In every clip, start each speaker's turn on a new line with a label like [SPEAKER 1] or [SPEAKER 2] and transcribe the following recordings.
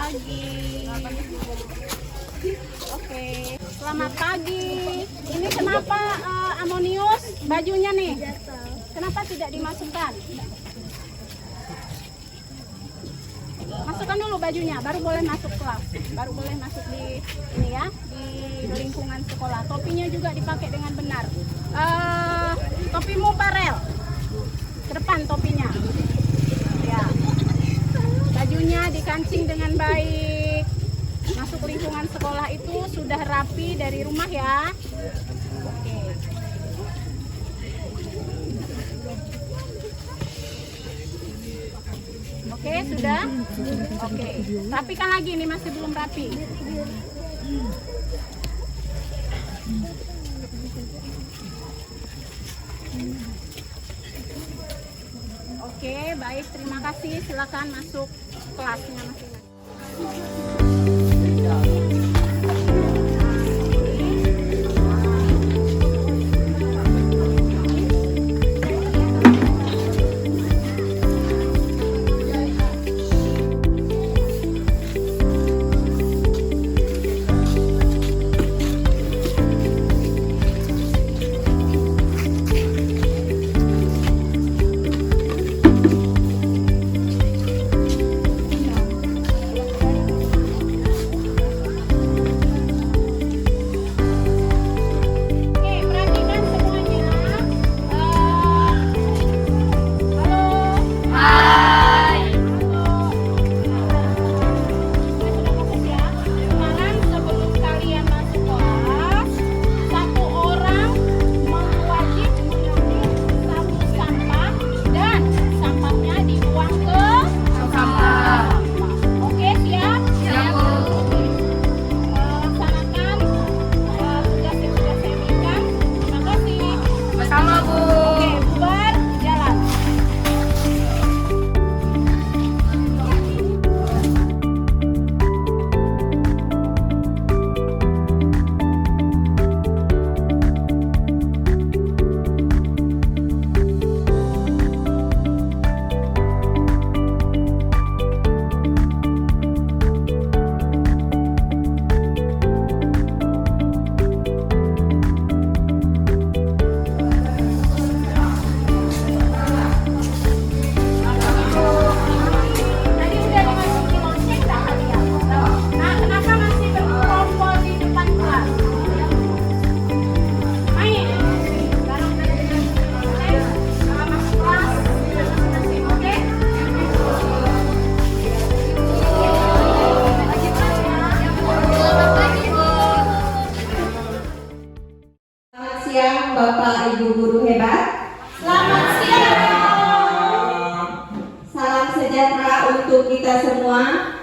[SPEAKER 1] pagi. Oke, selamat pagi. Ini kenapa Amonius bajunya nih? Kenapa tidak dimasukkan? Masukkan dulu bajunya, baru boleh masuk kelas, baru boleh masuk di ini ya, di lingkungan sekolah. Topinya juga dipakai dengan benar. Topimu parel, ke depan topinya. Ya, bajunya dikancing dengan baik. Masuk lingkungan sekolah itu sudah rapi dari rumah ya. Oke. Oke, sudah? Oke. Rapikan lagi, ini masih belum rapi. Oke, baik. Terima kasih. Silakan masuk kelasnya masing-masing.
[SPEAKER 2] Bapak Ibu guru hebat.
[SPEAKER 1] Selamat siang.
[SPEAKER 2] Salam sejahtera untuk kita semua.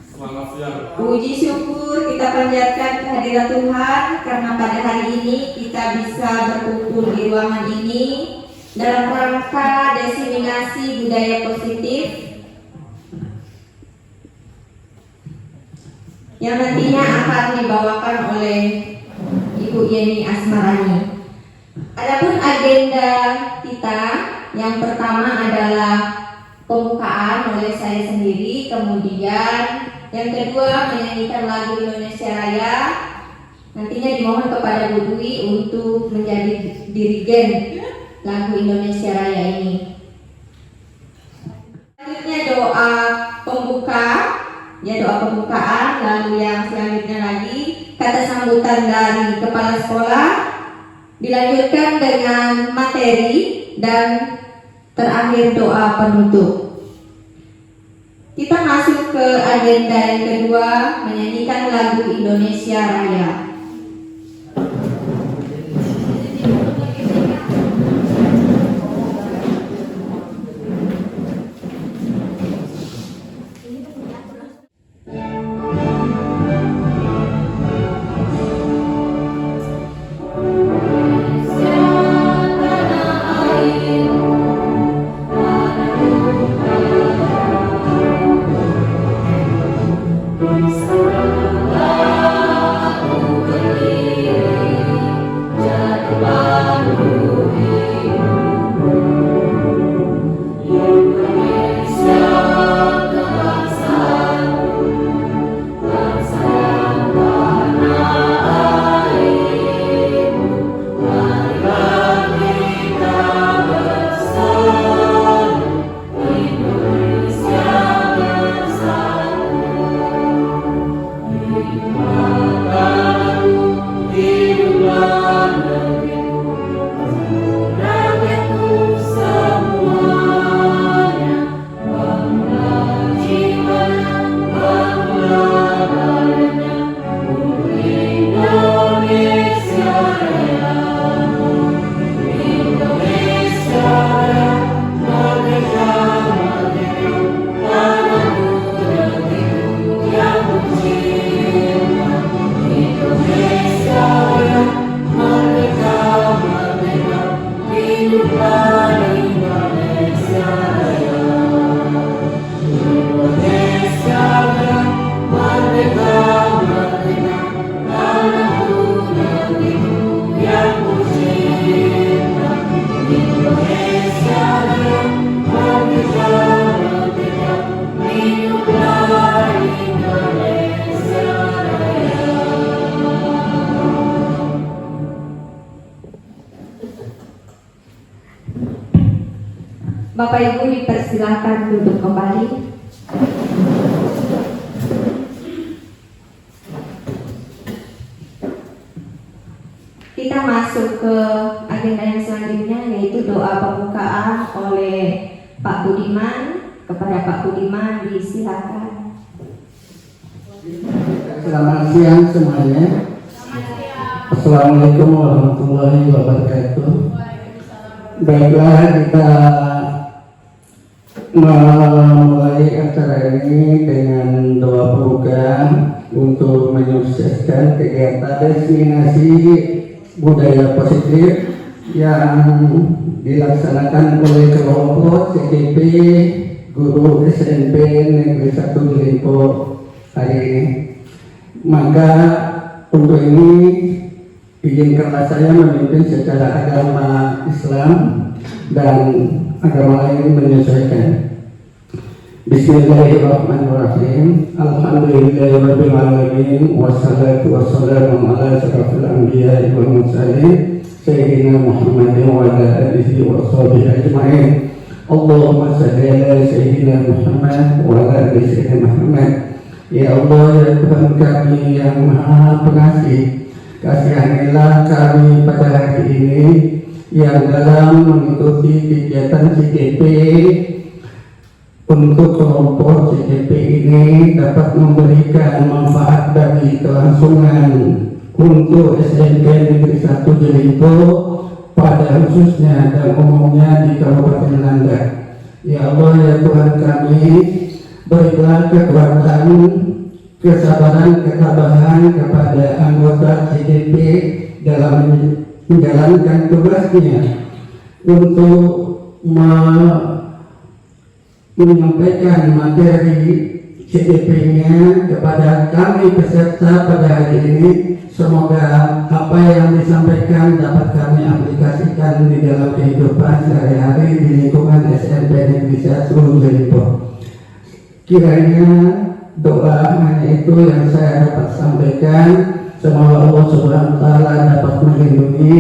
[SPEAKER 3] Selamat siang.
[SPEAKER 2] Puji syukur kita panjatkan kehadirat Tuhan karena pada hari ini kita bisa berkumpul di ruangan ini dalam rangka diseminasi budaya positif yang nantinya akan dibawakan oleh Ibu Yeni Asmarani. Adapun agenda kita yang pertama adalah pembukaan oleh saya sendiri, kemudian yang kedua menyanyikan lagu Indonesia Raya. Nantinya dimohon kepada Bu Dwi untuk menjadi dirigen lagu Indonesia Raya ini. Selanjutnya doa pembuka, ya doa pembukaan, lalu yang selanjutnya lagi kata sambutan dari kepala sekolah. Dilanjutkan dengan materi dan terakhir doa penutup. Kita masuk ke agenda yang kedua, menyanyikan lagu Indonesia Raya. Bapak Ibu dipersilakan duduk kembali. Kita masuk ke agenda yang selanjutnya, yaitu doa pembukaan oleh Pak Budiman. Kepada Pak Budiman disilakan.
[SPEAKER 4] Selamat siang semuanya. Assalamualaikum warahmatullahi wabarakatuh. Baiklah, kita memulai acara ini dengan doa pembuka untuk menyukseskan kegiatan destinasi budaya positif yang dilaksanakan oleh kelompok CGP Guru SMP Negeri 1 Jelimpo hari ini. Maka untuk ini izinkanlah saya memimpin secara agama Islam dan agama lain menyesuaikan. Bismillahirrahmanirrahim. Alhamdulillahirabbil alamin wassalatu wassalamu ala asyrafil anbiya'i wal mursalin sayyidina Muhammadin wa ala alihi wa sahbihi ajma'in. Allahumma shalli ala sayyidina Muhammad wa ala ali sayyidina Muhammad. Ya Allah, ya Tuhan kami yang Maha Pengasih, kasihanilah kami pada hari ini yang dalam mengikuti kegiatan CGP untuk kelompok CGP ini dapat memberikan manfaat bagi kelangsungan untuk SMP Negeri 1 Jelimpo pada khususnya dan umumnya di Kabupaten Nanda. Ya Allah, ya Tuhan kami, berilah kekuatan, kesabaran, ketabahan kepada anggota CGP dalam menjalankan tugasnya untuk menyampaikan materi CGP-nya kepada kami peserta pada hari ini. Semoga apa yang disampaikan dapat kami aplikasikan di dalam kehidupan sehari-hari di lingkungan SMP Negeri 1 Jelimpo. Kiranya doa hanya itu yang saya dapat sampaikan. Semoga Allah Subhanahu wa taala dapat melindungi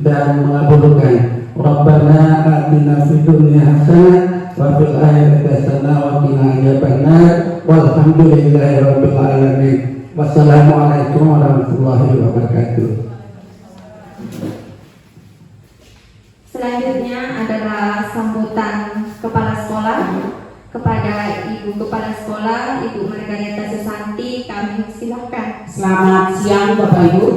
[SPEAKER 4] dan mengabulkan. Rabbana atina fid dunya hasanah wa fil akhirati hasanah wa qina adzabannar. Walhamdulillahirabbil alamin. Wassalamualaikum warahmatullahi wabarakatuh.
[SPEAKER 2] Selanjutnya adalah sambutan kepala sekolah. Kepada Ibu Kepala Sekolah, Ibu Margareta Susanti, kami silakan.
[SPEAKER 5] Selamat siang Bapak Ibu.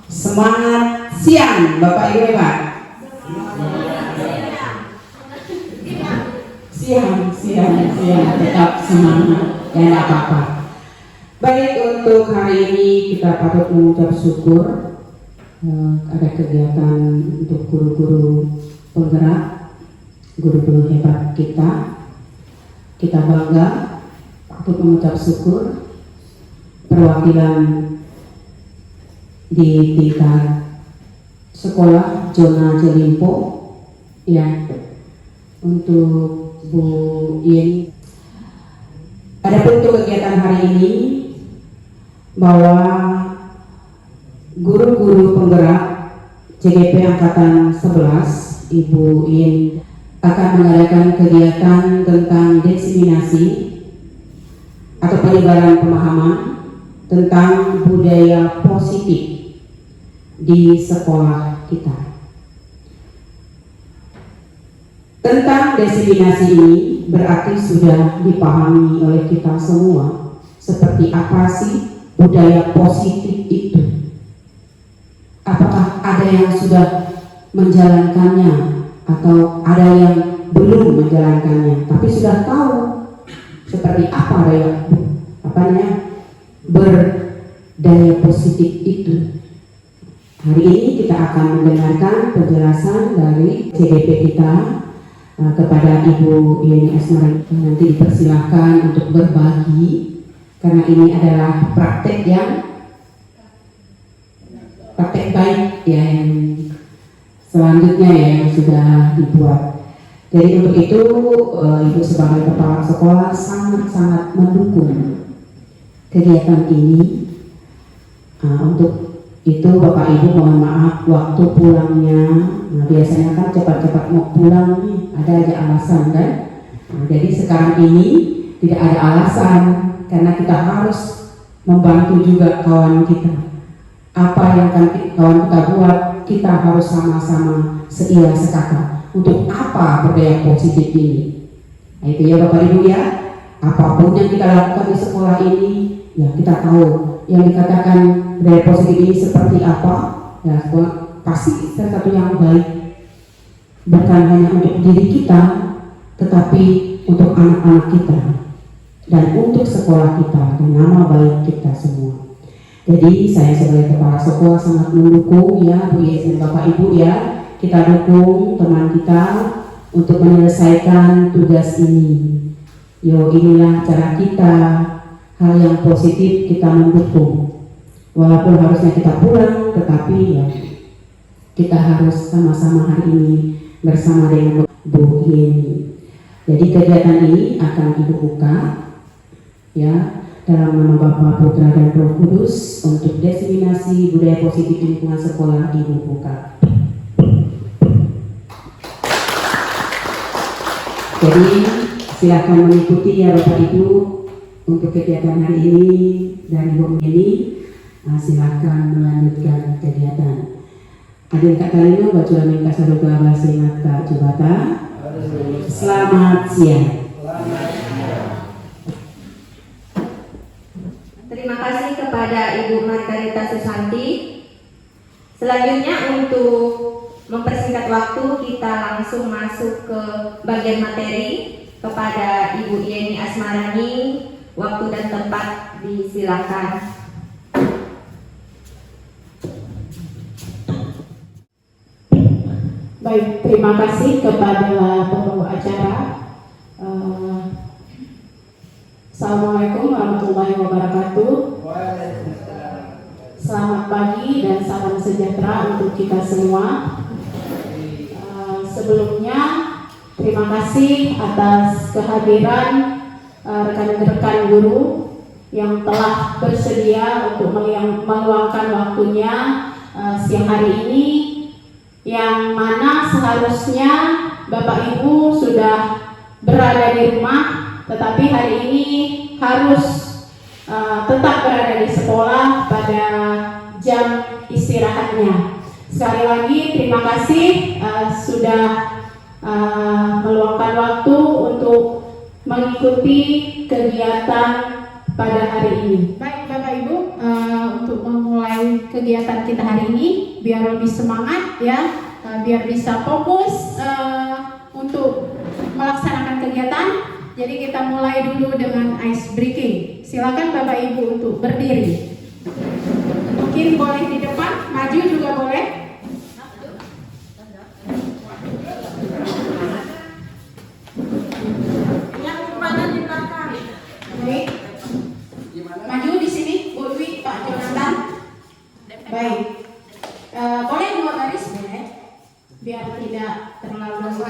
[SPEAKER 5] Semangat siang Bapak Ibu Pak. Siang tetap semangat, ya tidak apa-apa. Baik, untuk hari ini kita patut mengucap syukur ada kegiatan untuk guru-guru penggerak, guru-guru hebat kita bangga, patut mengucap syukur perwakilan di tingkat sekolah zona Jelimpo ya, untuk Bu Yeni. Adapun untuk kegiatan hari ini, bahwa guru-guru penggerak CGP Angkatan 11 Ibu Yeni akan mengadakan kegiatan tentang diseminasi atau penyebaran pemahaman tentang budaya positif di sekolah kita. Tentang diseminasi ini berarti sudah dipahami oleh kita semua seperti apa sih budaya positif itu. Apakah ada yang sudah menjalankannya atau ada yang belum menjalankannya, tapi sudah tahu seperti apa berdaya positif itu. Hari ini kita akan mendengarkan penjelasan dari CGP kita kepada Ibu Yeni Asmarani. Nanti dipersilahkan untuk berbagi, karena ini adalah praktek baik ya, yang selanjutnya ya, yang sudah dibuat. Jadi untuk itu Ibu sebagai kepala sekolah sangat-sangat mendukung kegiatan ini untuk itu Bapak Ibu mohon maaf waktu pulangnya, nah biasanya kan cepat-cepat mau pulang nih, ada aja alasan kan. Nah, jadi sekarang ini tidak ada alasan karena kita harus membantu juga kawan kita. Apa yang kawan kita buat, kita harus sama-sama seia sekata. Untuk apa budaya positif ini? Nah, itu ya Bapak Ibu ya. Apapun yang kita lakukan di sekolah ini, ya kita tahu yang dikatakan budaya positif ini seperti apa. Ya, pasti sesuatu yang baik, bukan hanya untuk diri kita, tetapi untuk anak-anak kita dan untuk sekolah kita dan nama baik kita semua. Jadi saya sebagai kepala sekolah sangat mendukung ya Bu Yes dan Bapak Ibu ya, kita dukung teman kita untuk menyelesaikan tugas ini. Yo, inilah cara kita, hal yang positif kita mendukung. Walaupun harusnya kita pulang, tetapi ya kita harus sama-sama hari ini bersama dengan Bu Yeni. Jadi kegiatan ini akan Ibu buka ya dalam nama Bapa, Putra dan Roh Kudus untuk diseminasi budaya positif di lingkungan sekolah. Ibu buka. Jadi silakan mengikuti ya Bapak Ibu untuk kegiatan hari ini dan Ibu ini. Silakan melanjutkan kegiatan. Adil Kak Kalino Bacula Minta Saruga Basingat Kak Jubata. Selamat siang.
[SPEAKER 2] Terima kasih kepada Ibu Margarita Susanti. Selanjutnya untuk mempersingkat waktu, kita langsung masuk ke bagian materi. Kepada Ibu Yeni Asmarani, waktu dan tempat disilakan.
[SPEAKER 1] Baik, terima kasih kepada pembawa acara. Assalamualaikum warahmatullahi wabarakatuh. Selamat pagi dan salam sejahtera untuk kita semua. Sebelumnya terima kasih atas kehadiran rekan-rekan guru yang telah bersedia untuk meluangkan waktunya siang hari ini, yang mana seharusnya Bapak Ibu sudah berada di rumah, tetapi hari ini harus tetap berada di sekolah pada jam istirahatnya. Sekali lagi terima kasih sudah meluangkan waktu untuk mengikuti kegiatan pada hari ini. Baik Bapak Ibu, untuk memulai kegiatan kita hari ini biar lebih semangat ya, biar bisa fokus untuk melaksanakan kegiatan. Jadi kita mulai dulu dengan ice breaking. Silakan Bapak Ibu untuk berdiri. Mungkin boleh di depan, maju juga boleh. Yang mana di belakang? Baik. Maju di sini, Bu Dwi, Pak Jonathan. Baik. Boleh dua baris boleh, biar tidak terlalu.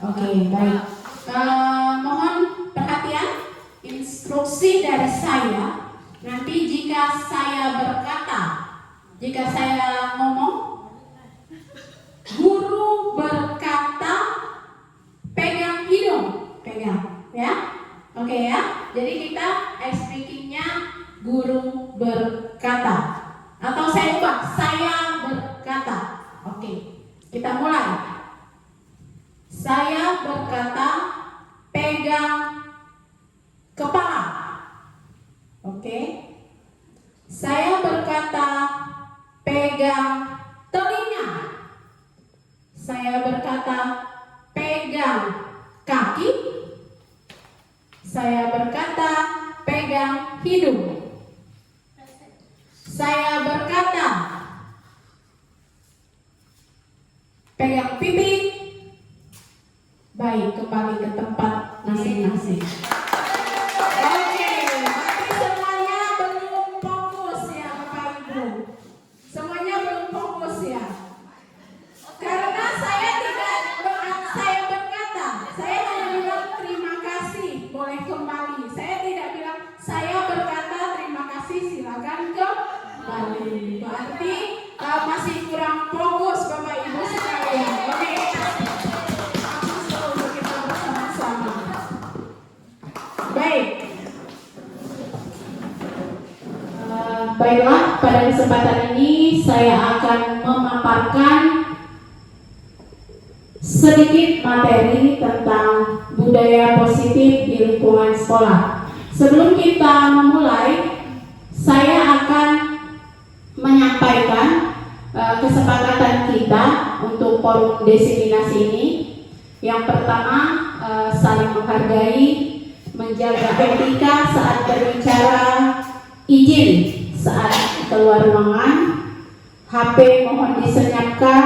[SPEAKER 1] Oke, baik. Mohon perhatian, instruksi dari saya. Nanti jika saya berkata, jika saya ngomong, guru berkata, pegang hidung, pegang, ya. Oke ya. Jadi kita speakingnya guru berkata, atau saya ubah, saya berkata. Oke, kita mulai. Saya berkata, pegang kepala. Oke. Saya berkata, pegang telinga. Saya berkata, pegang kaki. Saya berkata, pegang hidung. Saya berkata, pegang pipi. Baik, kembali ke tempat masing-masing. Oke, tapi semuanya belum fokus ya Bapak Ibu. Semuanya belum fokus ya. Karena saya berkata, saya hanya bilang terima kasih, boleh kembali. Saya tidak bilang saya berkata terima kasih, silakan kembali. kali. Berarti masih kurang fokus Bapak Ibu sekalian. Oke, langsung untuk kita bersama-sama. Baik. Baiklah, pada kesempatan ini saya akan memaparkan sedikit materi tentang budaya positif di lingkungan sekolah. Sebelum kita memulai, saya akan menyampaikan kesepakatan kita untuk forum diseminasi ini. Yang pertama, saling menghargai, menjaga etika saat berbicara, izin saat keluar ruangan, HP mohon disenyapkan,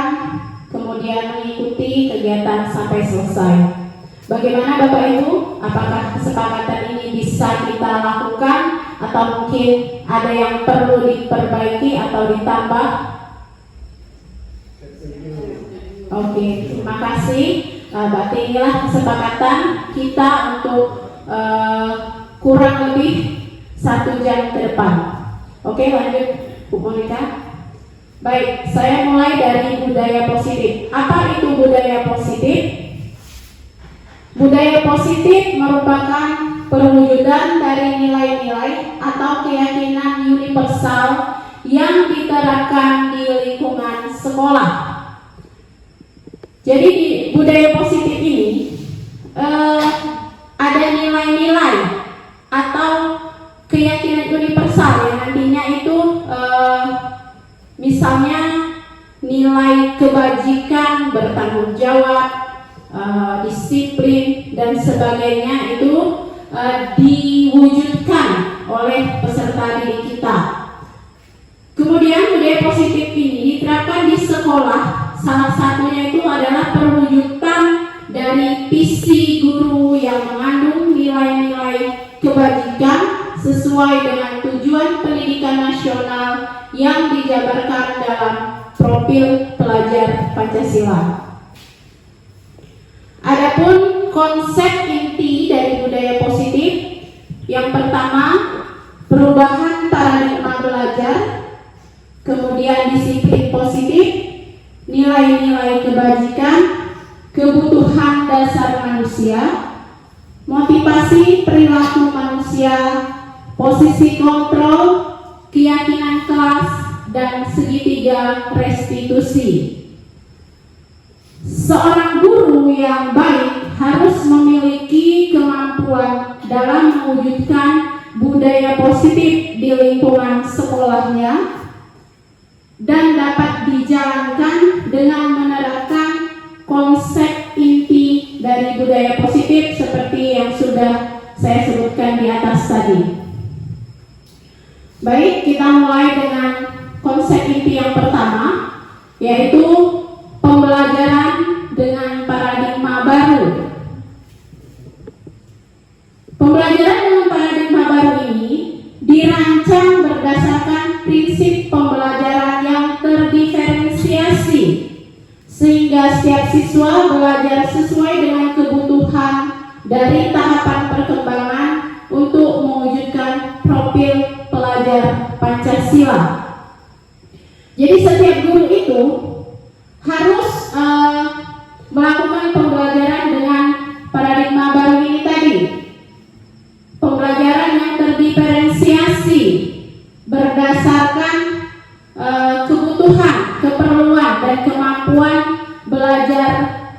[SPEAKER 1] kemudian mengikuti kegiatan sampai selesai. Bagaimana Bapak Ibu? Apakah kesepakatan ini bisa kita lakukan atau mungkin ada yang perlu diperbaiki atau ditambah? Oke, terima kasih. Berarti inilah kesepakatan kita untuk kurang lebih 1 jam ke depan. Oke, lanjut Bu Monika. Baik, saya mulai dari budaya positif. Apa itu budaya positif? Budaya positif merupakan perwujudan dari nilai-nilai atau keyakinan universal yang diterapkan di lingkungan sekolah. Jadi di budaya positif ini ada nilai-nilai atau keyakinan universal yang nantinya itu misalnya nilai kebajikan, bertanggung jawab, disiplin dan sebagainya itu diwujudkan oleh peserta didik kita. Kemudian budaya positif ini diterapkan di sekolah. Salah satunya itu adalah perwujudan dari visi guru yang mengandung nilai-nilai kebajikan sesuai dengan tujuan pendidikan nasional yang dijabarkan dalam profil pelajar Pancasila. Adapun konsep inti dari budaya positif, yang pertama perubahan paradigma belajar, kemudian disiplin positif, nilai-nilai kebajikan, kebutuhan dasar manusia, motivasi perilaku manusia, posisi kontrol, keyakinan kelas, dan segitiga restitusi. Seorang guru yang baik harus memiliki kemampuan dalam mewujudkan budaya positif di lingkungan sekolahnya dan dapat dijalankan dengan menerapkan konsep inti dari budaya positif seperti yang sudah saya sebutkan di atas tadi. Baik, kita mulai dengan konsep inti yang pertama, yaitu pembelajaran dengan paradigma baru. Pembelajaran dengan paradigma baru ini dirancang berdasarkan prinsip pembelajaran yang terdiferensiasi, sehingga setiap siswa belajar sesuai dengan kebutuhan dari tahapan perkembangan untuk mewujudkan profil pelajar Pancasila. Jadi setiap guru itu harus melakukan pembelajaran dengan paradigma baru ini tadi. Pembelajaran yang terdiferensiasi berdasarkan kebutuhan, keperluan, dan kemampuan belajar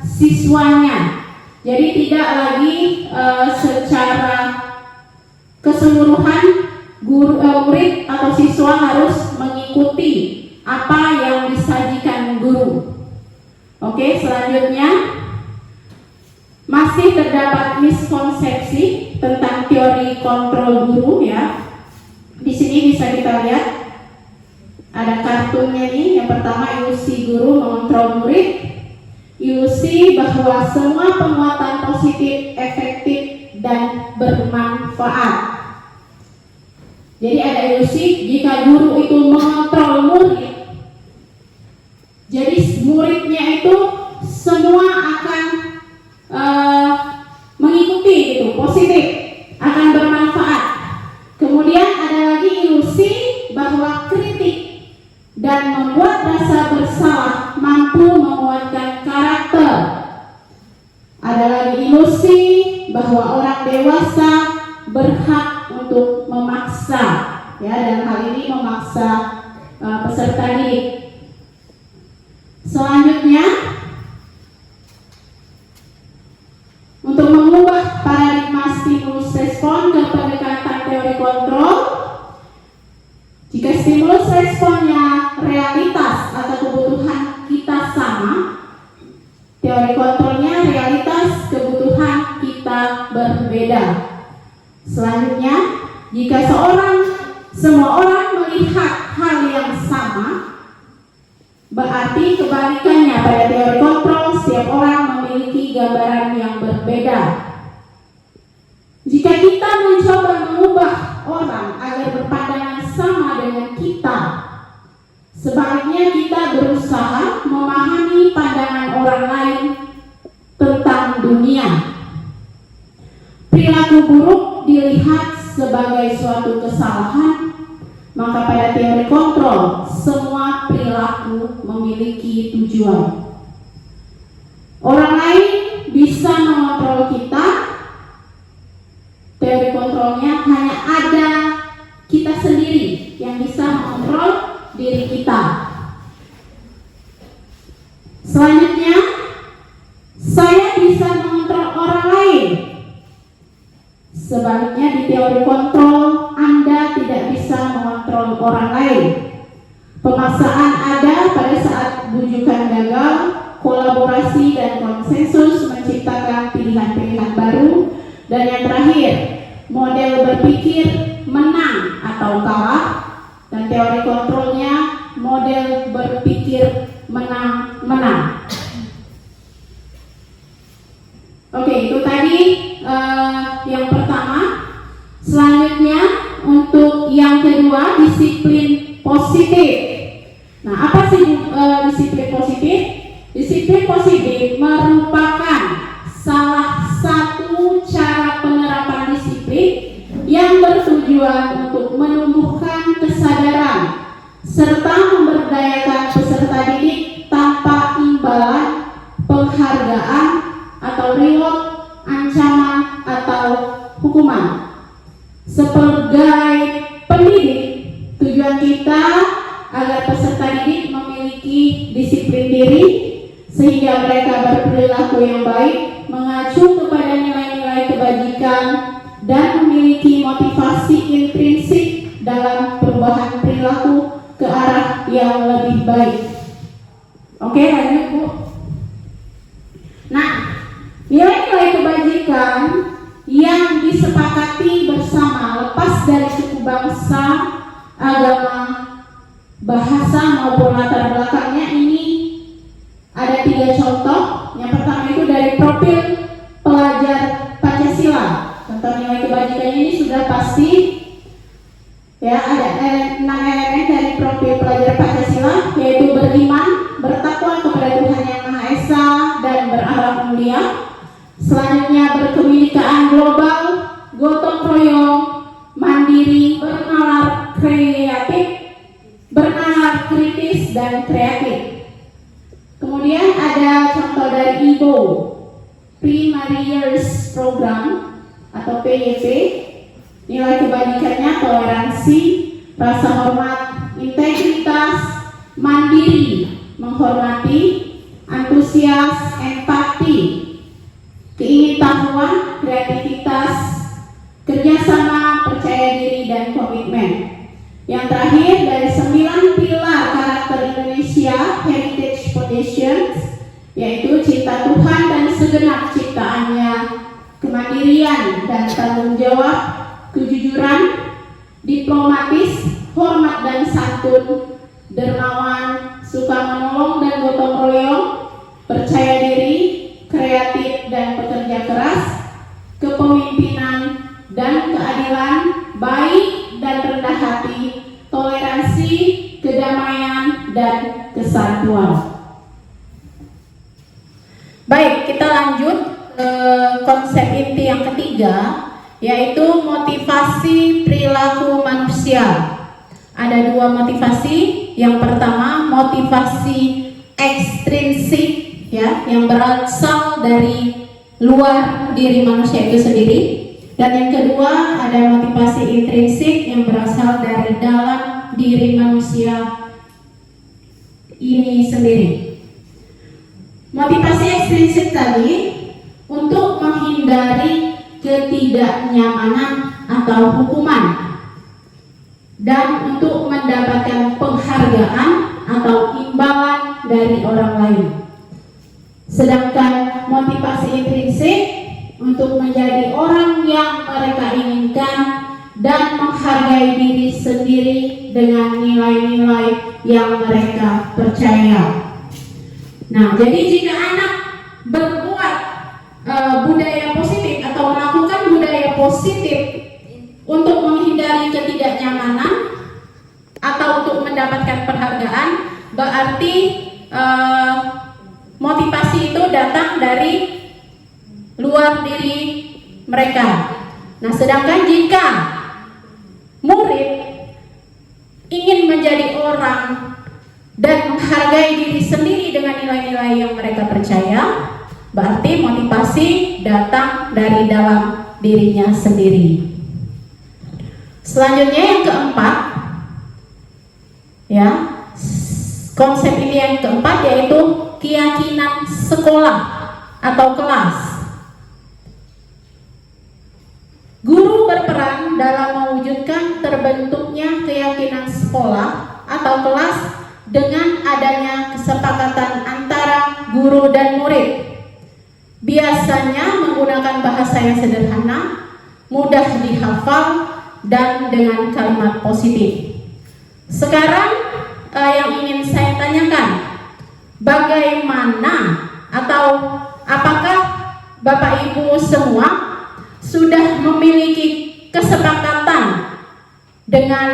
[SPEAKER 1] siswanya. Jadi tidak lagi secara keseluruhan murid atau siswa harus mengikuti apa yang disajikan guru. Oke, selanjutnya masih terdapat miskonsepsi tentang teori kontrol guru ya. Di sini bisa kita lihat ada kartunnya nih. Yang pertama, ilusi guru mengontrol murid. Ilusi bahwa semua penguatan positif, efektif, dan bermanfaat. Jadi ada ilusi jika guru itu mengontrol murid, jadi muridnya itu semua akan mengikuti gitu, positif, akan bermanfaat. Kemudian ada lagi ilusi bahwa kritik bahwa orang dewasa berhak untuk memaksa, ya, dalam hal ini memaksa peserta didik. Selanjutnya, untuk mengubah paradigma stimulus respon ke pendekatan teori kontrol, jika stimulus responnya realitas atau kebutuhan kita sama, teori kontrolnya realitas kebutuhan kita berbeda. Selanjutnya, jika semua orang melihat hal yang sama, berarti kebalikannya pada teori kontrol, setiap orang memiliki gambaran yang berbeda. Jika kita mencoba mengubah orang agar berpandangan sama dengan kita, sebaliknya kita berusaha memahami pandangan orang lain tentang dunia. Perilaku buruk dilihat sebagai suatu kesalahan, maka pada teori kontrol, semua perilaku memiliki tujuan. Orang lain bisa mengontrol kita, teori kontrolnya hanya ada kita sendiri yang bisa mengontrol diri kita. Selanjutnya, saya bisa mengontrol orang lain. Sebaliknya di teori kontrol, Anda tidak bisa mengontrol orang lain. Pemaksaan ada pada saat bujukan gagal, kolaborasi dan konsensus menciptakan pilihan-pilihan baru. Dan yang terakhir, model berpikir menang atau kalah, dan teori kontrolnya model berpikir menang-menang. Oke, itu tadi yang pertama. Selanjutnya untuk yang kedua, disiplin positif. Nah, apa sih disiplin positif? Disiplin positif merupakan salah satu cara penerapan disiplin yang bertujuan untuk menumbuhkan kesadaran serta memberdayakan peserta didik tanpa imbalan, penghargaan atau reward, ancaman atau hukuman. Sebagai pendidik, tujuan kita agar peserta didik memiliki disiplin diri sehingga mereka berperilaku yang baik, mengacu kepada nilai-nilai kebajikan dan memiliki motivasi intrinsik dalam perubahan perilaku ke arah yang lebih baik. Oke, lanjut Bu. Nah, nilai-nilai kebajikan yang disepakati bersama lepas dari suku bangsa, agama, bahasa maupun latar belakangnya, ini ada 3 contoh. Yang pertama itu dari profil pelajar Pancasila. Contoh nilai kebajikannya ini sudah pasti, ya, ada 6 elemen dari profil pelajar Pancasila, yaitu beriman, bertakwa kepada Tuhan Yang Maha Esa dan berakhlak mulia. Selanjutnya berkebinekaan global, gotong royong, mandiri, bernalar kreatif, bernalar kritis dan kreatif. Kemudian ada contoh dari IBO, Primary Years Program atau PYP. Nilai kebajikannya toleransi, rasa hormat, integritas, mandiri, menghormati, antusias, empati, keingintahuan, kreativitas, kerjasama, percaya diri, dan komitmen. Yang terakhir dari 9 pilar karakter Indonesia Heritage Foundation, yaitu cinta Tuhan dan segenap ciptaannya, kemandirian dan tanggung jawab, kejujuran, diplomatis, hormat dan santun, dermawan, suka menolong dan gotong royong, percaya diri, kreatif dan pekerja keras, kepemimpinan dan keadilan, baik dan rendah hati, toleransi, kedamaian dan kesatuan. Baik, kita lanjut ke konsep inti yang ketiga, yaitu motivasi perilaku manusia. Ada 2 motivasi. Yang pertama, motivasi ekstrinsik, ya, yang berasal dari luar diri manusia itu sendiri. Dan yang kedua ada motivasi intrinsik yang berasal dari dalam diri manusia ini sendiri. Motivasi ekstrinsik tadi untuk menghindari ketidaknyamanan atau hukuman dan untuk mendapatkan penghargaan atau imbalan dari orang lain. Sedangkan motivasi intrinsik untuk menjadi orang yang mereka inginkan dan menghargai diri sendiri dengan nilai-nilai yang mereka percaya. Nah, jadi jika anak berbuat budaya positif atau melakukan budaya positif untuk menghindari ketidaknyamanan atau untuk mendapatkan penghargaan, berarti motivasi itu datang dari luar diri mereka. Nah, sedangkan jika murid ingin menjadi orang dan menghargai diri sendiri dengan nilai-nilai yang mereka percaya, berarti motivasi datang dari dalam dirinya sendiri. Selanjutnya yang keempat, ya, konsep ini yang keempat yaitu keyakinan sekolah atau kelas. Guru berperan dalam mewujudkan terbentuknya keyakinan sekolah atau kelas dengan adanya kesepakatan antara guru dan murid. Biasanya menggunakan bahasa yang sederhana, mudah dihafal, dan dengan kalimat positif. Sekarang yang ingin saya tanyakan, bagaimana atau apakah Bapak Ibu semua sudah memiliki kesepakatan dengan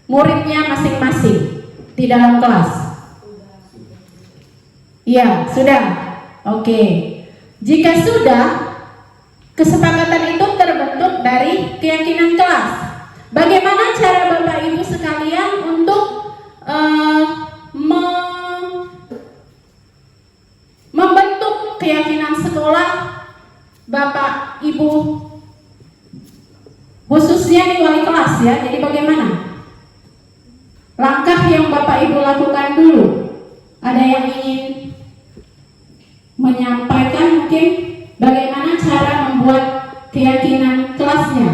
[SPEAKER 1] muridnya masing-masing di dalam kelas? Ya, sudah. Oke. Jika sudah, kesepakatan itu terbentuk dari keyakinan kelas. Bagaimana cara Bapak Ibu sekalian untuk membentuk keyakinan sekolah Bapak Ibu, khususnya di wali kelas ya? Jadi bagaimana langkah yang Bapak Ibu lakukan dulu? Ada yang ingin menyampaikan mungkin bagaimana cara membuat keyakinan kelasnya?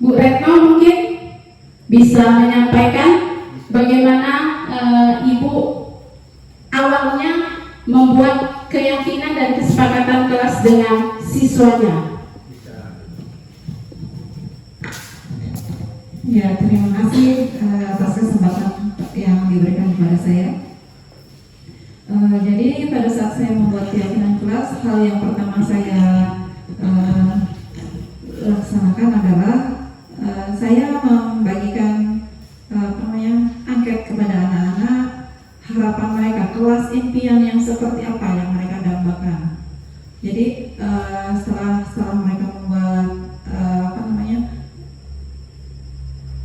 [SPEAKER 1] Bu Retno mungkin bisa menyampaikan bagaimana Ibu awalnya membuat keyakinan dan kesepakatan kelas dengan siswanya.
[SPEAKER 6] Ya, terima kasih atas kesempatan yang diberikan kepada saya. Jadi pada saat saya membuat keyakinan kelas, hal yang pertama saya laksanakan adalah saya membagikan angket kepada anak-anak, harapan mereka, kelas impian yang seperti apa yang mereka dambakan. Jadi setelah mereka membuat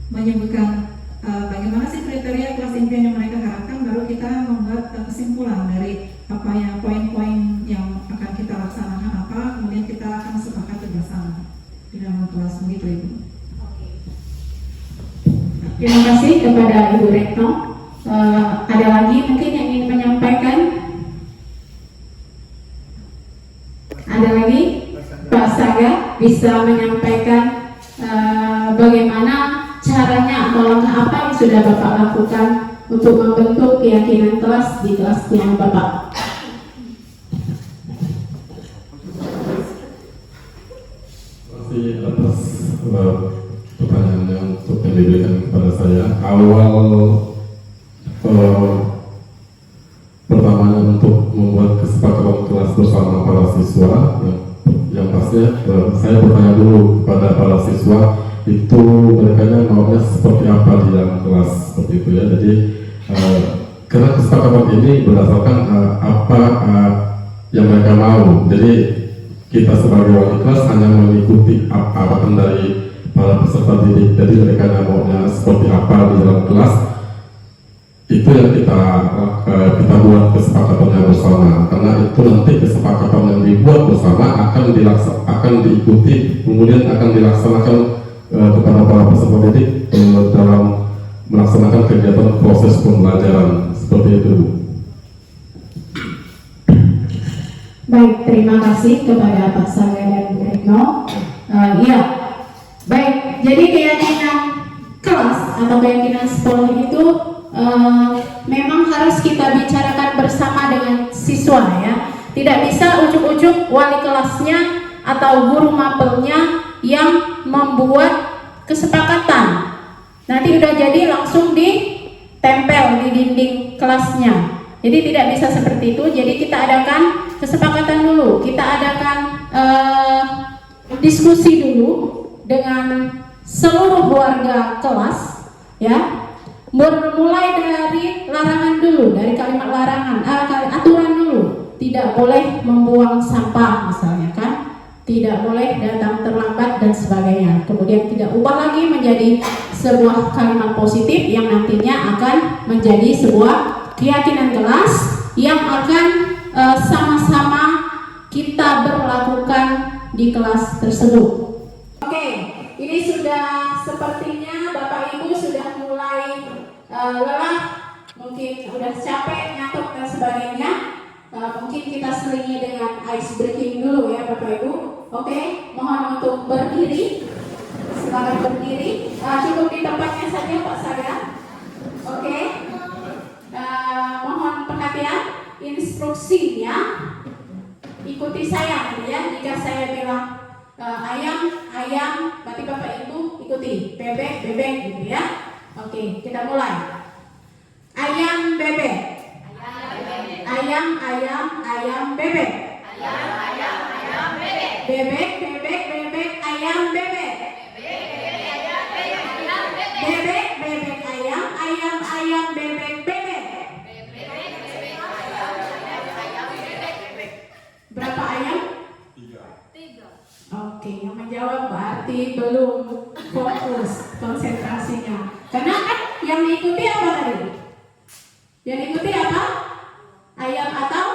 [SPEAKER 6] menyebutkan bagaimana sih kriteria kelas impian yang mereka harapkan, baru kita membuat kesimpulan dari apa yang poin-poin yang akan kita laksanakan apa, kemudian kita akan sepakati bersama di dalam kelas, begitu Ibu.
[SPEAKER 1] Terima kasih kepada Ibu Retno. Ada lagi mungkin yang ingin menyampaikan? Ada lagi? Pak Saga bisa menyampaikan bagaimana caranya atau langkah apa yang sudah Bapak lakukan untuk membentuk keyakinan kelas di kelasnya Bapak?
[SPEAKER 3] Terima kasih atas pertanyaan yang diberikan kepada saya. Awal pertamanya untuk membuat kesepakatan kelas bersama para siswa, yang pastinya saya bertanya dulu kepada para siswa itu mereka maunya seperti apa di dalam kelas, seperti itu ya. Jadi karena kesepakatan ini berdasarkan apa yang mereka mau. Jadi kita sebagai wali kelas hanya mengikuti arahan dari para peserta didik. Jadi mereka maunya seperti apa di dalam kelas, itu yang kita buat kesepakatannya bersama, karena itu nanti kesepakatan yang dibuat bersama akan diikuti, kemudian akan dilaksanakan kepada para peserta didik dalam melaksanakan kegiatan proses pembelajaran seperti itu, Bu.
[SPEAKER 5] Baik, terima kasih kepada Pak Saga dan Bu Retno. Ya, baik. Jadi keyakinan kelas atau keyakinan sekolah itu memang harus kita bicarakan bersama dengan siswa ya. Tidak bisa ujuk-ujuk wali kelasnya atau guru mapelnya yang membuat kesepakatan. Nanti udah jadi langsung ditempel di dinding kelasnya. Jadi tidak bisa seperti itu. Jadi kita adakan kesepakatan dulu. Kita adakan diskusi dulu dengan seluruh warga kelas ya. Bermulai dari larangan dulu, dari kalimat larangan, aturan dulu. Tidak boleh membuang sampah misalnya kan. Tidak boleh datang terlambat dan sebagainya. Kemudian tidak ubah lagi menjadi sebuah kalimat positif yang nantinya akan menjadi sebuah keyakinan kelas yang akan sama-sama kita berlakukan di kelas tersebut. Oke, ini sudah sepertinya Bapak Ibu sudah mulai lelah, mungkin sudah capek, ngantuk dan sebagainya. Mungkin kita selingi dengan ice breaking dulu ya Bapak Ibu. Oke, mohon untuk berdiri. Silakan berdiri. Cukup di tempatnya saja Pak Saga. Oke. Mohon perhatian. Instruksinya ikuti saya ya. Jika saya bilang ayam, berarti Bapak Ibu ikuti. Bebek gitu ya. Oke, kita mulai. Ayam bebek. Ayam bebek. Bebek, ayam bebek. Bebek, ayam, bebek. Berapa ayam? 3. Oke, yang menjawab berarti belum fokus konsentrasinya. Karena kan yang diikuti apa tadi? Yang diikuti apa? Ayam atau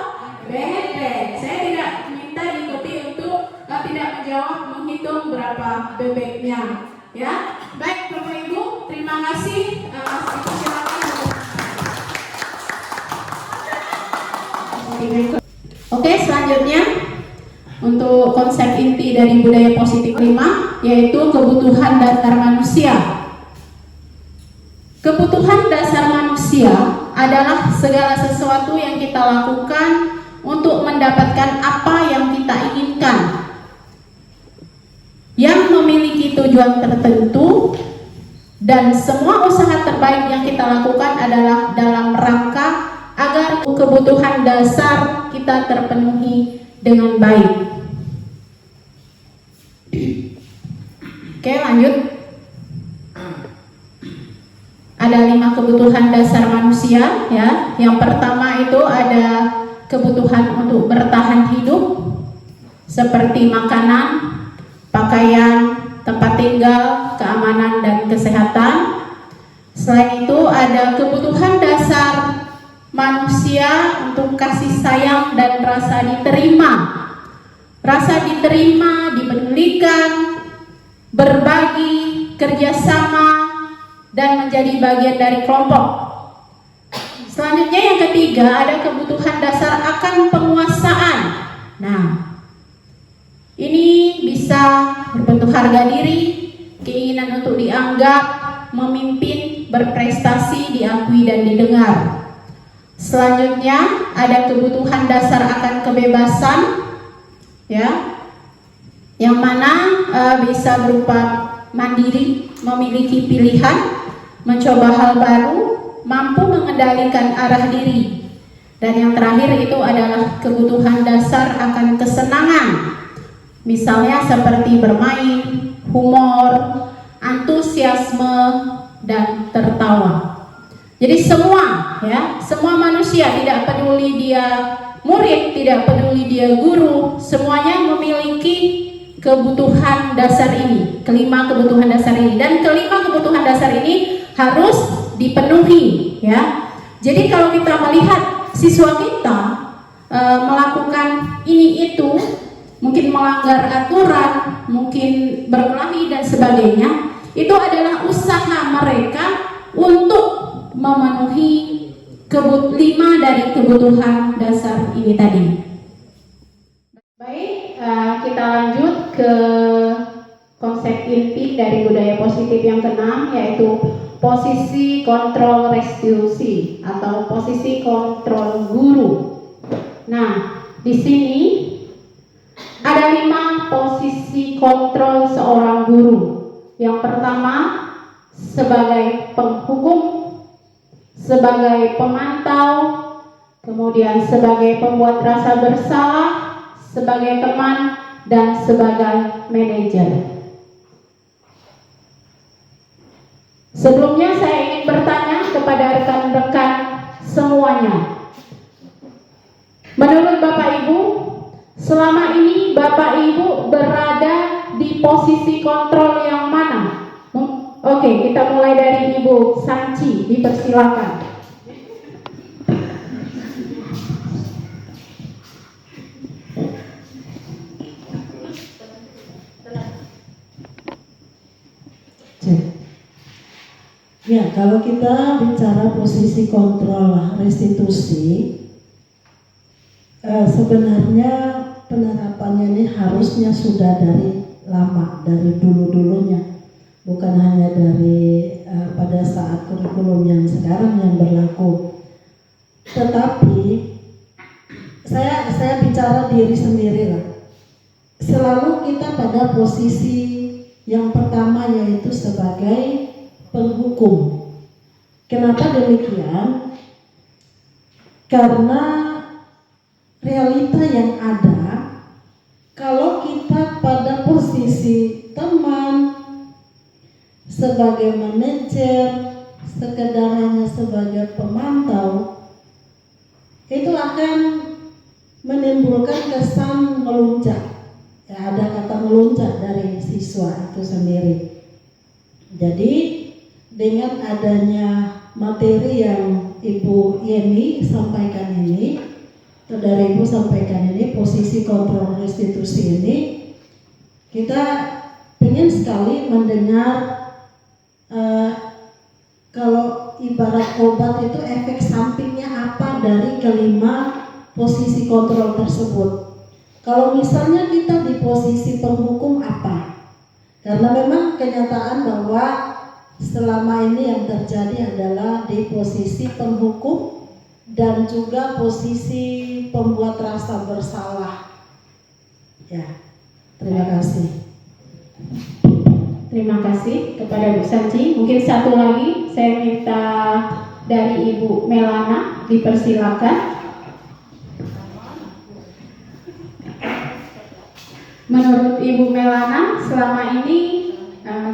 [SPEAKER 5] bebek? Saya tidak minta diikuti untuk tidak menjawab menghitung berapa bebeknya. Ya, baik Bapak Ibu, terima kasih. Oke, selanjutnya untuk konsep inti dari budaya positif 5 yaitu kebutuhan dasar manusia. Kebutuhan dasar manusia adalah segala sesuatu yang kita lakukan untuk mendapatkan apa yang kita inginkan, yang memiliki tujuan tertentu, dan semua usaha terbaik yang kita lakukan adalah dalam rangka agar kebutuhan dasar kita terpenuhi dengan baik. Oke, lanjut. Ada 5 kebutuhan dasar manusia ya. Yang pertama itu ada kebutuhan untuk bertahan hidup seperti makanan, pakaian, tempat tinggal, keamanan dan kesehatan. Selain itu ada kebutuhan dasar manusia untuk kasih sayang dan rasa diterima. Rasa diterima, dipedulikan, berbagi, kerjasama, dan menjadi bagian dari kelompok. Selanjutnya yang ketiga ada kebutuhan dasar akan penguasaan. Nah, ini bisa berbentuk harga diri, keinginan untuk dianggap, memimpin, berprestasi, diakui dan didengar. Selanjutnya ada kebutuhan dasar akan kebebasan, ya, yang mana bisa berupa mandiri, memiliki pilihan, mencoba hal baru, mampu mengendalikan arah diri. Dan yang terakhir itu adalah kebutuhan dasar akan kesenangan, misalnya seperti bermain, humor, antusiasme, dan tertawa. Jadi semua ya, semua manusia, tidak peduli dia murid, tidak peduli dia guru, semuanya memiliki kebutuhan dasar ini, kelima kebutuhan dasar ini, dan kelima kebutuhan dasar ini harus dipenuhi ya.
[SPEAKER 1] Jadi kalau kita melihat siswa kita melakukan ini itu, mungkin melanggar aturan, mungkin berkelahi dan sebagainya, itu adalah usaha mereka untuk memenuhi 5 dari kebutuhan dasar ini tadi. Baik, kita lanjut ke konsep inti dari budaya positif yang ke-6, yaitu posisi kontrol restitusi atau posisi kontrol guru. Nah, di sini ada 5 posisi kontrol seorang guru. Yang pertama, sebagai penghukum, sebagai pemantau, kemudian sebagai pembuat rasa bersalah, sebagai teman, dan sebagai manajer. Sebelumnya saya ingin bertanya kepada rekan-rekan semuanya. Menurut Bapak Ibu, selama ini Bapak Ibu berada di posisi kontrol yang mana? Oke, kita mulai dari Ibu Sanci, dipersilakan.
[SPEAKER 7] Ya, kalau kita bicara posisi kontrol restitusi, sebenarnya penerapannya ini harusnya sudah dari lama, dari dulu-dulunya, bukan hanya dari pada saat kurikulum yang sekarang yang berlaku. Tetapi saya bicara diri sendiri lah. Selalu kita pada posisi yang pertama, yaitu sebagai penghukum. Kenapa demikian? Karena realita yang ada, kalau kita pada posisi teman, sebagai manajer, sekedar hanya sebagai pemantau, itu akan menimbulkan kesan melunjak. Ya, ada kata melunjak dari siswa itu sendiri. Jadi dengan adanya materi yang Ibu Yeni sampaikan ini, saudara Ibu sampaikan ini, posisi kontrol restitusi ini, kita ingin sekali mendengar kalau ibarat obat itu efek sampingnya apa dari kelima posisi kontrol tersebut. Kalau misalnya kita di posisi penghukum apa? Karena memang kenyataan bahwa selama ini yang terjadi adalah di posisi penghukum dan juga posisi pembuat rasa bersalah. Ya, terima kasih.
[SPEAKER 1] Terima kasih kepada Bu Sanci. Mungkin satu lagi saya minta dari Ibu Melana, dipersilakan. Menurut Ibu Melana, selama ini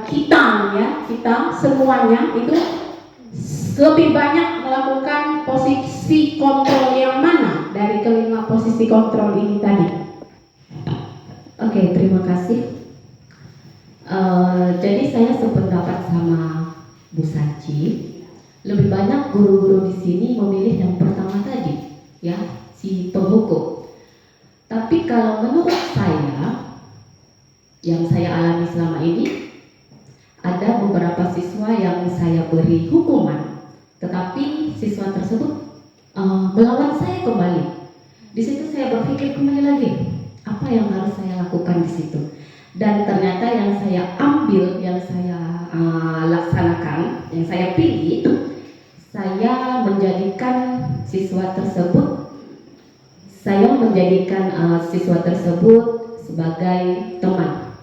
[SPEAKER 1] kita semuanya itu lebih banyak melakukan posisi kontrol yang mana dari kelima posisi kontrol ini tadi?
[SPEAKER 8] Oke, terima kasih. Jadi saya sependapat sama Bu Sanci. Lebih banyak guru-guru di sini memilih yang pertama tadi, ya, si penghukum. Tapi kalau menurut saya, yang saya alami selama ini, ada beberapa siswa yang saya beri hukuman, tetapi siswa tersebut melawan saya kembali. Di situ saya berpikir kembali lagi, apa yang harus saya lakukan di situ? Dan ternyata yang saya ambil, yang saya laksanakan, yang saya pilih, saya menjadikan siswa tersebut, sebagai teman.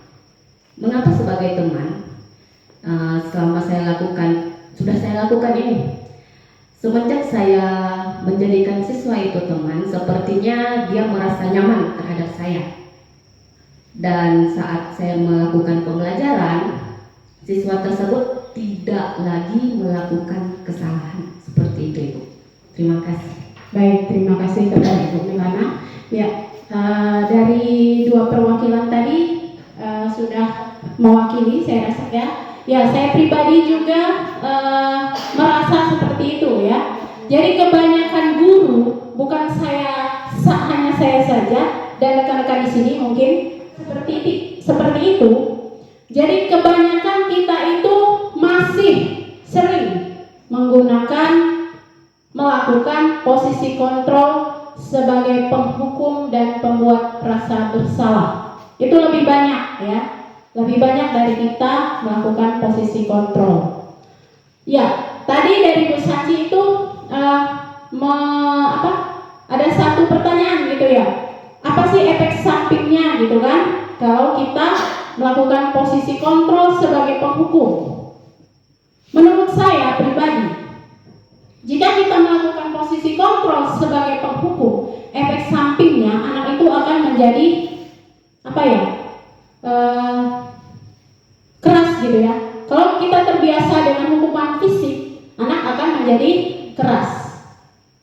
[SPEAKER 8] Mengapa sebagai teman? Selama sudah saya lakukan ini, semenjak saya menjadikan siswa itu teman, sepertinya dia merasa nyaman terhadap saya. Dan saat saya melakukan pembelajaran, siswa tersebut tidak lagi melakukan kesalahan seperti itu, Ibu. Terima kasih.
[SPEAKER 1] Baik, terima kasih kepada Ibu Melana. Ya, dari dua perwakilan tadi sudah mewakili, saya rasa ya. Ya, saya pribadi juga merasa seperti itu ya. Jadi kebanyakan guru, bukan hanya saya saja dan rekan-rekan di sini mungkin seperti itu. Jadi kebanyakan kita itu masih sering melakukan posisi kontrol sebagai penghukum dan pembuat rasa bersalah. Itu lebih banyak ya. Lebih banyak dari kita melakukan posisi kontrol. Ya, tadi dari Bu Saci itu ada satu pertanyaan gitu ya. Apa sih efek sampingnya gitu kan? Kalau kita melakukan posisi kontrol sebagai penghukum. Menurut saya pribadi, jika kita melakukan posisi kontrol sebagai penghukum, efek sampingnya anak itu akan menjadi keras gitu ya. Kalau kita terbiasa dengan hukuman fisik, anak akan menjadi keras,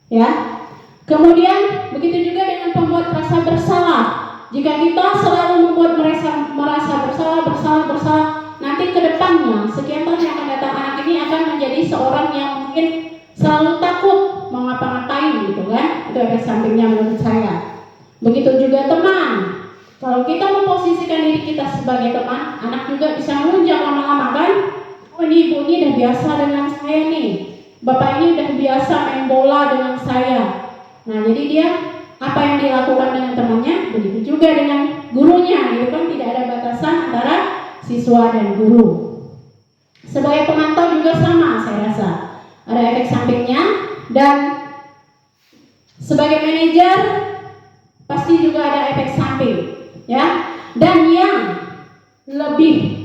[SPEAKER 1] ya. Kemudian begitu juga dengan pembuat rasa bersalah. Jika kita selalu membuat merasa bersalah, nanti ke depannya sekian tahun yang akan datang anak ini akan menjadi seorang yang mungkin selalu takut mau ngapa-ngapain gitu kan. Itu efek sampingnya menurut saya. Begitu juga teman. Kalau kita memposisikan diri kita sebagai teman, anak juga bisa menunjang lama-lama kan. Oh ini ibu ini udah biasa dengan saya nih, bapak ini udah biasa main bola dengan saya. Nah jadi dia apa yang dilakukan dengan temannya, begitu juga dengan gurunya gitu kan. Tidak ada batasan antara siswa dan guru. Sebagai pemantau juga sama, saya rasa ada efek sampingnya. Dan sebagai manajer pasti juga ada efek samping, ya. Dan yang lebih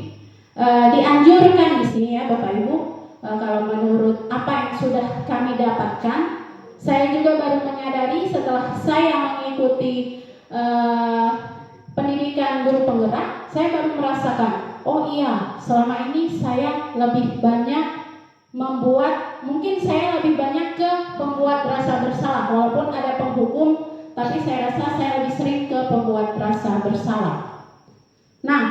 [SPEAKER 1] dianjurkan di sini ya Bapak Ibu, kalau menurut apa yang sudah kami dapatkan, saya juga baru menyadari setelah saya mengikuti pendidikan guru penggerak, saya baru merasakan, oh iya, selama ini saya lebih banyak mungkin saya lebih banyak ke pembuat rasa bersalah, walaupun ada penghukum, tapi saya rasa saya lebih sering ke pembuat rasa bersalah. Nah,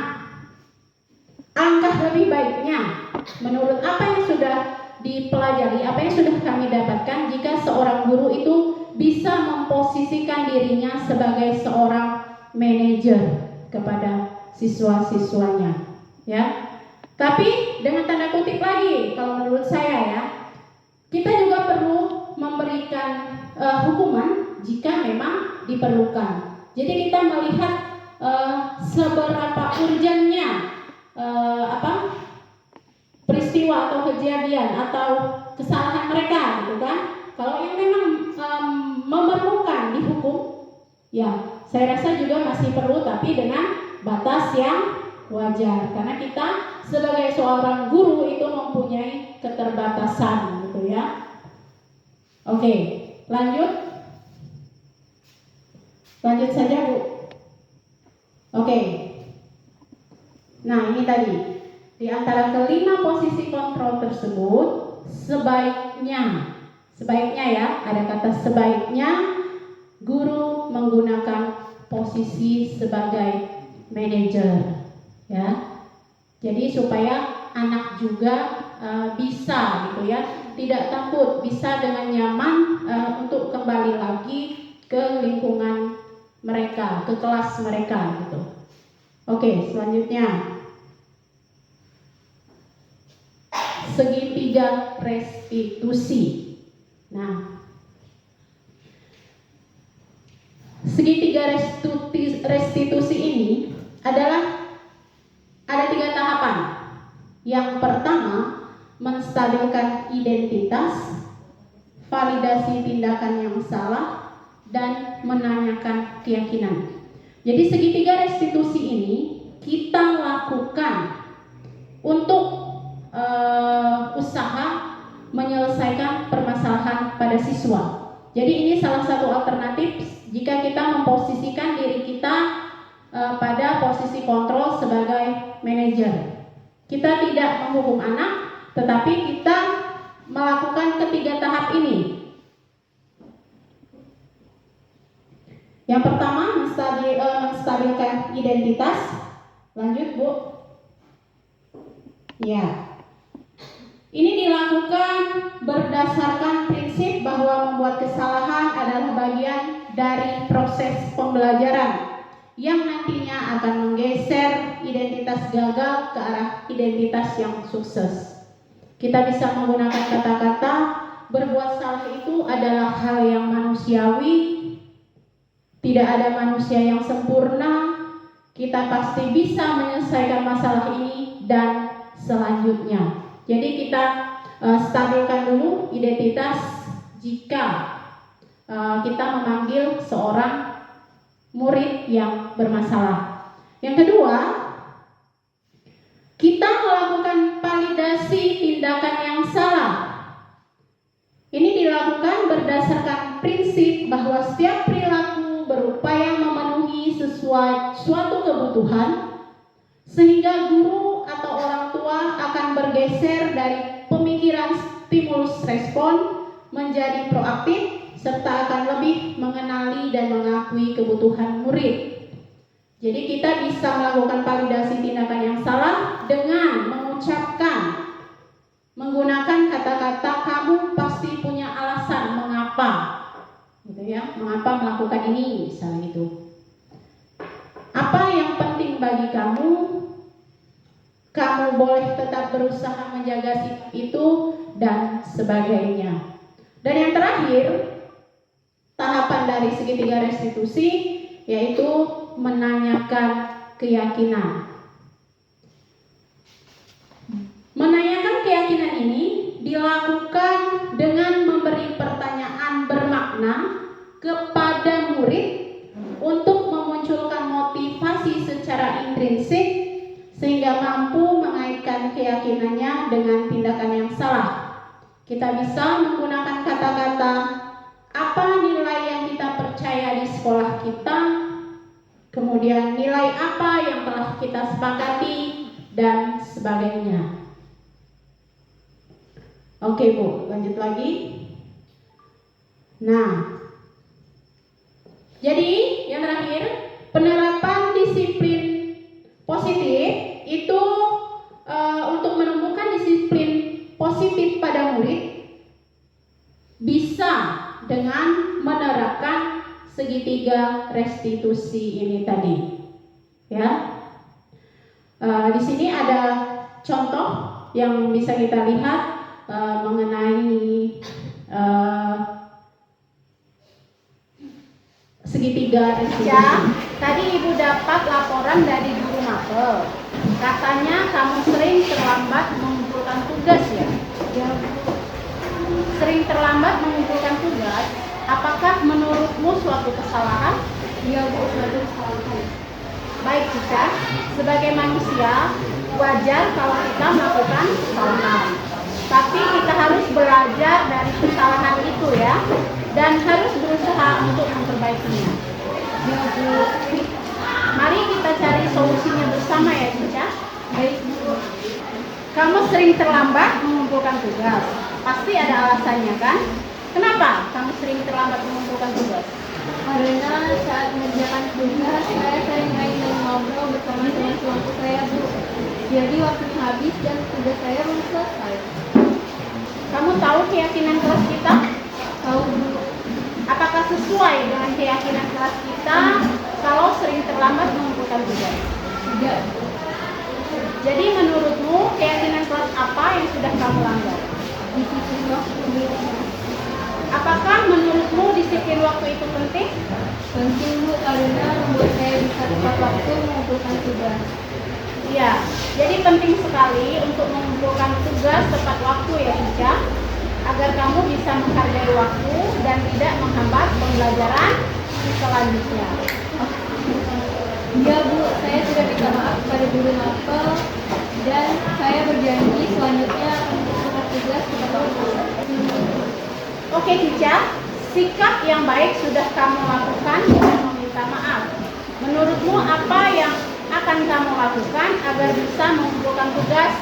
[SPEAKER 1] angka lebih baiknya menurut apa yang sudah dipelajari, apa yang sudah kami dapatkan, jika seorang guru itu bisa memposisikan dirinya sebagai seorang manajer kepada siswa-siswanya, ya. Tapi dengan tanda kutip lagi, kalau menurut saya ya, kita juga perlu memberikan hukuman jika memang diperlukan. Jadi kita melihat seberapa urgennya peristiwa atau kejadian atau kesalahan mereka, gitu kan. Kalau yang memang memerlukan dihukum, ya saya rasa juga masih perlu, tapi dengan batas yang wajar, karena kita sebagai seorang guru itu mempunyai keterbatasan gitu ya. Oke, lanjut saja Bu. Oke. Nah ini tadi, di antara kelima posisi kontrol tersebut, sebaiknya ya, ada kata sebaiknya guru menggunakan posisi sebagai manajer, ya. Jadi supaya anak juga bisa gitu ya, tidak takut, bisa dengan nyaman untuk kembali lagi ke lingkungan mereka, ke kelas mereka gitu. Oke, selanjutnya segitiga restitusi. Nah, segitiga restitusi ini adalah ada 3 tahapan. Yang pertama, menstabilkan identitas, validasi tindakan yang salah, dan menanyakan keyakinan. Jadi segitiga restitusi ini kita lakukan untuk usaha menyelesaikan permasalahan pada siswa. Jadi ini salah satu alternatif jika kita memposisikan diri kita pada posisi kontrol sebagai manajer. Kita tidak menghukum anak, tetapi kita melakukan ketiga tahap ini. Yang pertama, menstabilkan identitas. Lanjut Bu. Ya. Ini dilakukan berdasarkan prinsip bahwa membuat kesalahan adalah bagian dari proses pembelajaran yang nantinya akan menggeser identitas gagal ke arah identitas yang sukses. Kita bisa menggunakan kata-kata berbuat salah itu adalah hal yang manusiawi. Tidak ada manusia yang sempurna. Kita pasti bisa menyelesaikan masalah ini dan selanjutnya. Jadi kita stabilkan dulu identitas jika kita memanggil seorang murid yang bermasalah. Yang kedua, kita melakukan validasi tindakan yang salah. Ini dilakukan berdasarkan prinsip bahwa setiap perilaku berupaya memenuhi sesuai suatu kebutuhan, sehingga guru atau orang tua akan bergeser dari pemikiran stimulus respon menjadi proaktif, serta akan lebih mengenali dan mengakui kebutuhan murid. Jadi kita bisa melakukan validasi tindakan yang salah dengan mengucapkan, menggunakan kata-kata kamu pasti punya alasan mengapa. Gitu ya, mengapa melakukan ini, misalnya gitu. Apa yang penting bagi kamu? Kamu boleh tetap berusaha menjaga sikap itu dan sebagainya. Dan yang terakhir, tahapan dari segitiga restitusi yaitu menanyakan keyakinan. Menanyakan keyakinan ini dilakukan dengan memberi pertanyaan bermakna kepada murid untuk memunculkan motivasi secara intrinsik sehingga mampu mengaitkan keyakinannya dengan tindakan yang salah. Kita bisa menggunakan kata-kata apa nilai yang kita percaya di sekolah kita, kemudian nilai apa yang telah kita sepakati, dan sebagainya. Oke Bu, lanjut lagi. Nah, jadi yang terakhir, penerapan disiplin positif itu untuk menemukan disiplin positif pada murid bisa dengan menerapkan segitiga restitusi ini tadi. Ya, di sini ada contoh yang bisa kita lihat mengenai segitiga restitusi. Tadi Ibu dapat laporan dari guru mapel. Katanya kamu sering terlambat mengumpulkan tugas ya? Ya. Sering terlambat mengumpulkan tugas. Apakah menurutmu suatu kesalahan? Iya Bu, suatu kesalahan. Baik Cica, sebagai manusia wajar kalau kita melakukan kesalahan. Tapi kita harus belajar dari kesalahan itu ya, dan harus berusaha untuk memperbaikinya. Ya Bu. Mari kita cari solusinya bersama ya Cica. Baik Bu. Kamu sering terlambat mengumpulkan tugas. Pasti ada alasannya kan? Kenapa kamu sering terlambat mengumpulkan tugas?
[SPEAKER 9] Karena saat mengerjakan tugas saya sering main dan ngobrol bersama teman kelompok saya Bu. Jadi waktunya habis dan tugas saya belum selesai.
[SPEAKER 1] Kamu tahu keyakinan kelas kita?
[SPEAKER 9] Tahu Bu.
[SPEAKER 1] Apakah sesuai dengan keyakinan kelas kita kalau sering terlambat mengumpulkan tugas?
[SPEAKER 9] Tidak.
[SPEAKER 1] Jadi menurutmu keyakinan kelas apa yang sudah kamu langgar?
[SPEAKER 9] Disiplin waktu.
[SPEAKER 1] Apakah menurutmu disiplin waktu itu penting?
[SPEAKER 9] Penting Bu, karena membuat saya bisa tepat waktu mengumpulkan tugas.
[SPEAKER 1] Iya, jadi penting sekali untuk mengumpulkan tugas tepat waktu ya Cica, agar kamu bisa menghargai waktu dan tidak menghambat pembelajaran selanjutnya.
[SPEAKER 9] Iya Bu, saya sudah minta maaf kepada guru mapel dan saya berjanji selanjutnya akan mengumpulkan tugas tepat waktu.
[SPEAKER 1] Oke Cica, sikap yang baik sudah kamu lakukan dengan meminta maaf. Menurutmu apa yang akan kamu lakukan agar bisa mengumpulkan tugas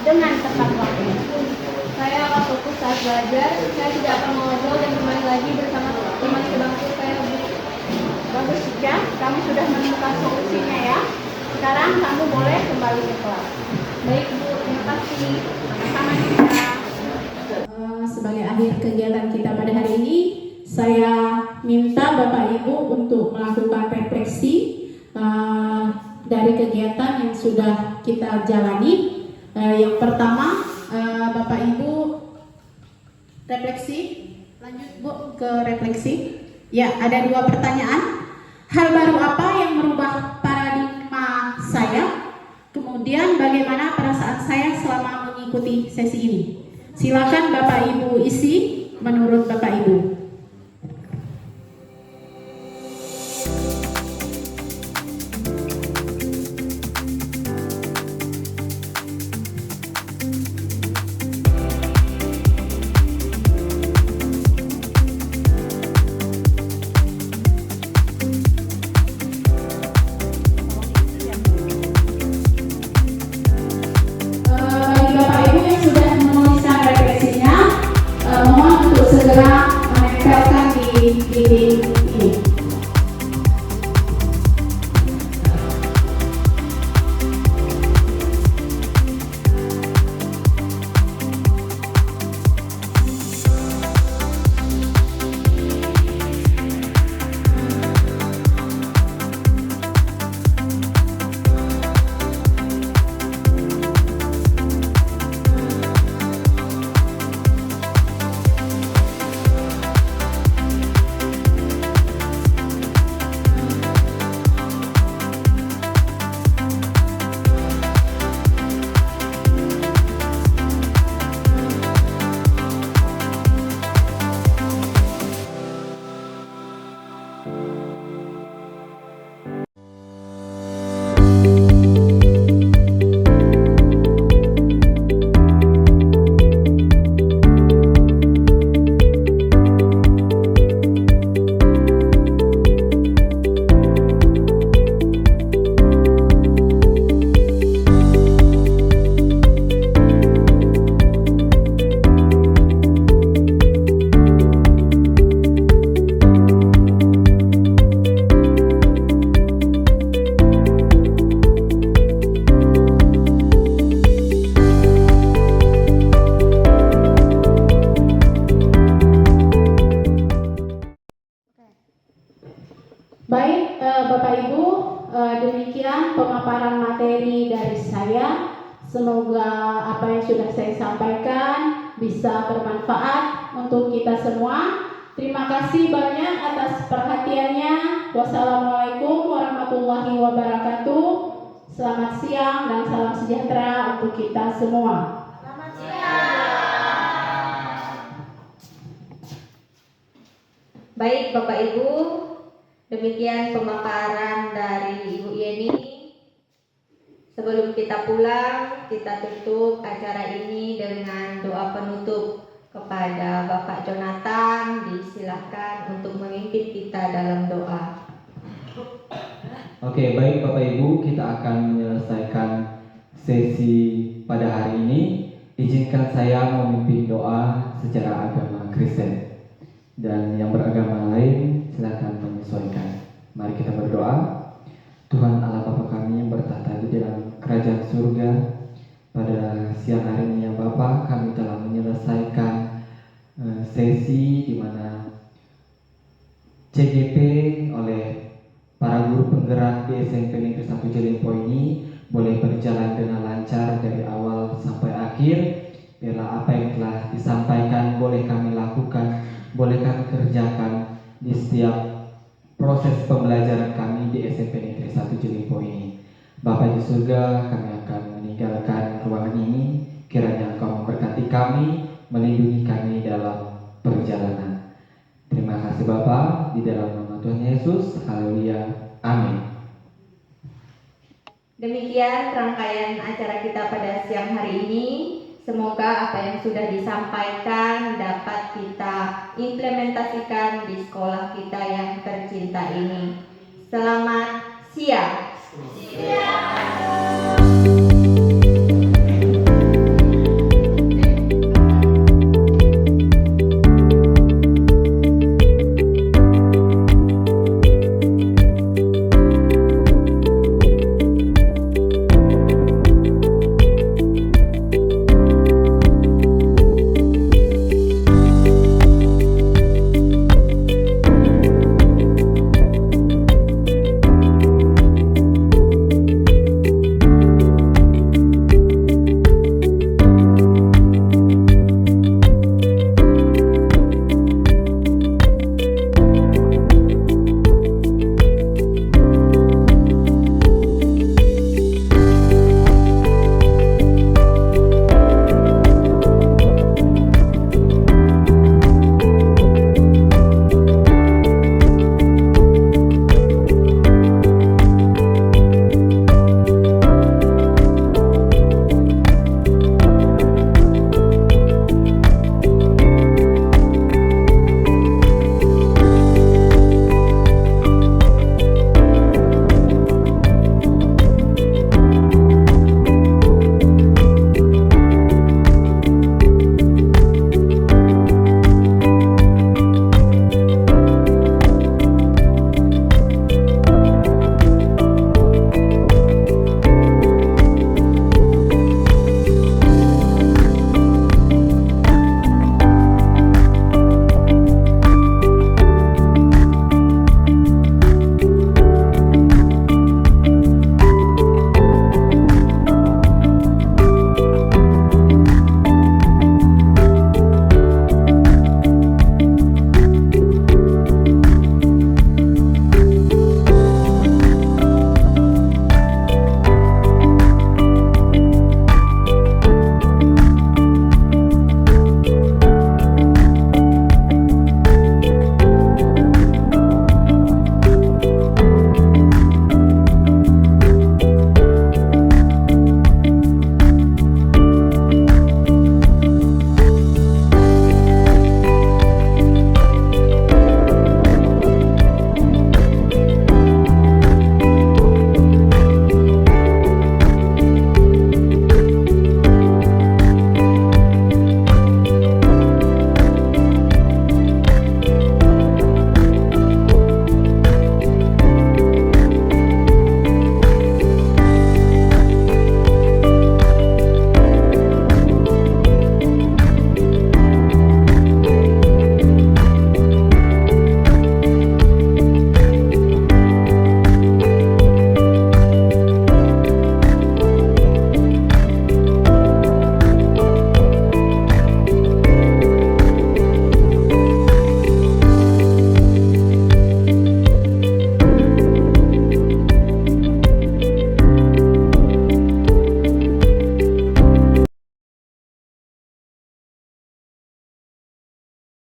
[SPEAKER 1] dengan tepat waktu?
[SPEAKER 9] Saya akan fokus saat belajar, saya tidak akan mengobrol dan kembali lagi bersama teman sebangku saya Bu.
[SPEAKER 1] Bagus Cica, kamu sudah menemukan solusinya ya. Sekarang kamu boleh kembali ke kelas.
[SPEAKER 9] Baik Bu, terima kasih.
[SPEAKER 1] Sama-sama Cica. sebagai akhir kegiatan kita pada hari ini, saya minta Bapak Ibu untuk melakukan refleksi dari kegiatan yang sudah kita jalani. Yang pertama, Bapak Ibu refleksi. Lanjut Bu ke refleksi. Ya, ada 2 pertanyaan. Hal baru apa yang merubah paradigma saya? Kemudian bagaimana perasaan saya selama mengikuti sesi ini? Silakan Bapak Ibu isi menurut Bapak Ibu. Baik, Bapak Ibu, demikian pemaparan materi dari saya. Semoga apa yang sudah saya sampaikan bisa bermanfaat untuk kita semua. Terima kasih banyak atas perhatiannya. Wassalamualaikum warahmatullahi wabarakatuh. Selamat siang dan salam sejahtera untuk kita semua. Selamat siang.
[SPEAKER 2] Baik Bapak Ibu, demikian pemaparan dari Ibu Yeni. Sebelum kita pulang, kita tutup acara ini dengan doa penutup kepada Bapak Jonathan. Disilahkan untuk memimpin kita dalam doa.
[SPEAKER 10] Oke, baik Bapak Ibu, kita akan menyelesaikan sesi pada hari ini. Izinkan saya memimpin doa secara agama Kristen. Dan yang beragama lain silakan menyesuaikan. Mari kita berdoa. Tuhan Allah Bapa kami yang bertata di dalam kerajaan surga, pada siang hari ini ya Bapa, kami telah menyelesaikan sesi di mana CGP oleh para guru penggerak di SMP Negeri 1 Jelimpo ini boleh berjalan dengan lancar dari awal sampai akhir. Biarlah apa yang telah disampaikan boleh kami lakukan, boleh kami kerjakan di setiap proses pembelajaran kami di SMP Negeri 1 Jelimpo ini. Bapa di surga, kami akan meninggalkan ruangan ini. Kiranya Engkau memberkati kami, melindungi kami dalam perjalanan. Terima kasih Bapa, di dalam nama Tuhan Yesus. Haleluya. Amin.
[SPEAKER 2] Demikian rangkaian acara kita pada siang hari ini. Semoga apa yang sudah disampaikan dapat kita implementasikan di sekolah kita yang tercinta ini. Selamat siang.